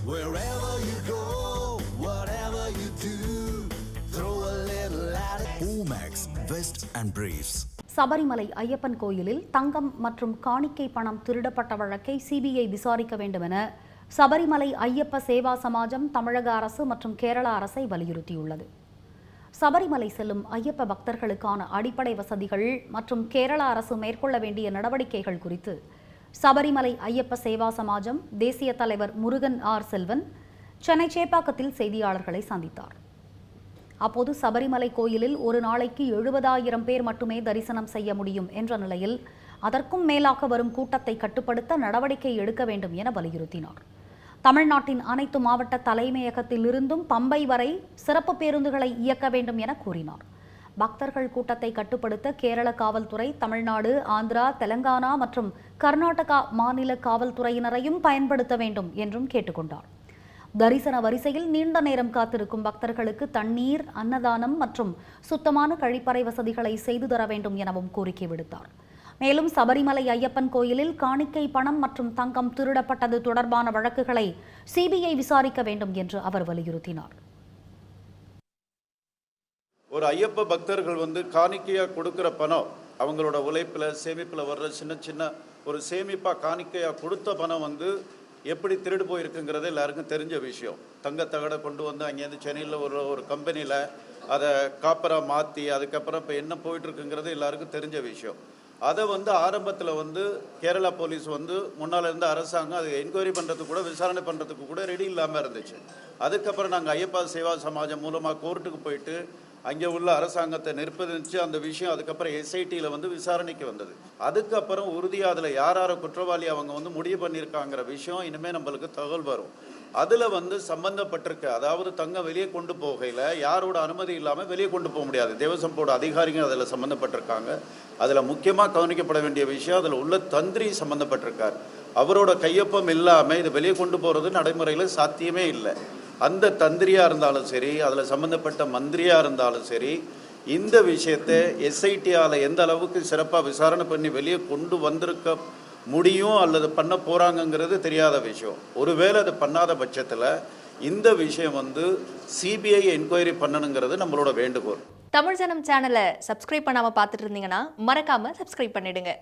Wherever you go, whatever you do, throw a little at it. Omax, Vest and Briefs. Sabarimala Ayyappan கோயிலில் தங்கம் மற்றும் காணிக்கை பணம் திருடப்பட்ட வழக்கை சிபிஐ விசாரிக்க வேண்டும் என சபரிமலை ஐயப்ப சேவா சமாஜம் தமிழக அரசு மற்றும் கேரள அரசை வலியுறுத்தியுள்ளது. சபரிமலை செல்லும் ஐயப்ப பக்தர்களுக்கான அடிப்படை வசதிகள் மற்றும் கேரள அரசு மேற்கொள்ள வேண்டிய நடவடிக்கைகள் குறித்து சபரிமலை ஐயப்ப சேவா சமாஜம் தேசிய தலைவர் முருகன் ஆர் செல்வன் சென்னை சேப்பாக்கத்தில் செய்தியாளர்களை சந்தித்தார். அப்போது சபரிமலை கோயிலில் ஒரு நாளைக்கு 70,000 பேர் மட்டுமே தரிசனம் செய்ய முடியும் என்ற நிலையில் அதற்கும் மேலாக வரும் கூட்டத்தை கட்டுப்படுத்த நடவடிக்கை எடுக்க வேண்டும் என வலியுறுத்தினார். தமிழ்நாட்டின் அனைத்து மாவட்ட தலைமையகத்திலிருந்தும் பம்பை வரை சிறப்பு பேருந்துகளை இயக்க வேண்டும் என கூறினார். பக்தர்கள் கூட்டத்தை கட்டுப்படுத்த கேரள காவல்துறை, தமிழ்நாடு, ஆந்திரா, தெலங்கானா மற்றும் கர்நாடகா மாநில காவல்துறையினரையும் பயன்படுத்த வேண்டும் என்றும் கேட்டுக்கொண்டார். தரிசன வரிசையில் நீண்ட நேரம் காத்திருக்கும் பக்தர்களுக்கு தண்ணீர், அன்னதானம் மற்றும் சுத்தமான கழிப்பறை வசதிகளை செய்து தர வேண்டும் எனவும் கோரிக்கை விடுத்தார். மேலும் சபரிமலை ஐயப்பன் கோயிலில் காணிக்கை பணம் மற்றும் தங்கம் திருடப்பட்டது தொடர்பான வழக்குகளை சிபிஐ விசாரிக்க வேண்டும் என்று அவர் வலியுறுத்தினார். ஒரு ஐயப்ப பக்தர்கள் காணிக்கையாக கொடுக்குற பணம் அவங்களோட உழைப்பில் சேமிப்பில் வர்ற சின்ன சின்ன ஒரு சேமிப்பாக காணிக்கையாக கொடுத்த பணம் எப்படி திருடு போயிருக்குங்கிறது எல்லாருக்கும் தெரிஞ்ச விஷயம். தங்கத்தகடை கொண்டு அங்கேருந்து சென்னையில் ஒரு கம்பெனியில் அதை காப்பராக மாற்றி அதுக்கப்புறம் இப்போ என்ன போயிட்டுருக்குங்கிறது எல்லாருக்கும் தெரிஞ்ச விஷயம். அதை ஆரம்பத்தில் கேரளா போலீஸ் முன்னால் இருந்த அரசாங்கம் அது என்கொயரி பண்ணுறதுக்கு கூட விசாரணை பண்ணுறதுக்கு கூட ரெடி இல்லாமல் இருந்துச்சு. அதுக்கப்புறம் நாங்கள் ஐயப்பா சேவா சமாஜம் மூலமாக கோர்ட்டுக்கு போயிட்டு அங்கே உள்ள அரசாங்கத்தை நிர்பந்திச்சு அந்த விஷயம் அதுக்கப்புறம் எஸ்ஐடியில் விசாரணைக்கு வந்தது. அதுக்கப்புறம் உறுதியாக அதில் யார் குற்றவாளி அவங்க முடிவு பண்ணியிருக்காங்கிற விஷயம் இனிமேல் நம்மளுக்கு தகவல் வரும். அதில் சம்பந்தப்பட்டிருக்க, அதாவது தங்கம் வெளியே கொண்டு போகையில் யாரோட அனுமதி இல்லாமல் வெளியே கொண்டு போக முடியாது. தேவசம் போர்டு அதிகாரிகள் அதில் சம்மந்தப்பட்டிருக்காங்க. அதில் முக்கியமாக கவனிக்கப்பட வேண்டிய விஷயம், அதில் உள்ள தந்திரி சம்மந்தப்பட்டிருக்கார். அவரோட கையொப்பம் இல்லாமல் இது வெளியே கொண்டு போகிறது நடைமுறையில் சாத்தியமே இல்லை. அந்த தந்திரியாக இருந்தாலும் சரி, அதில் சம்மந்தப்பட்ட மந்திரியாக இருந்தாலும் சரி, இந்த விஷயத்தை எஸ்ஐடியால் எந்த அளவுக்கு சிறப்பாக விசாரணை பண்ணி வெளியே கொண்டு வந்திருக்க முடியும் அல்லது பண்ண போகிறாங்கங்கிறது தெரியாத விஷயம். ஒருவேளை அது பண்ணாத பட்சத்தில் இந்த விஷயம் சிபிஐ என்கொயரி பண்ணணுங்கிறது நம்மளோட வேண்டுகோள். தமிழ் ஜனம் சேனலை சப்ஸ்கிரைப் பண்ணாமல் பார்த்துட்டு இருந்தீங்கன்னா மறக்காமல் சப்ஸ்கிரைப் பண்ணிடுங்க.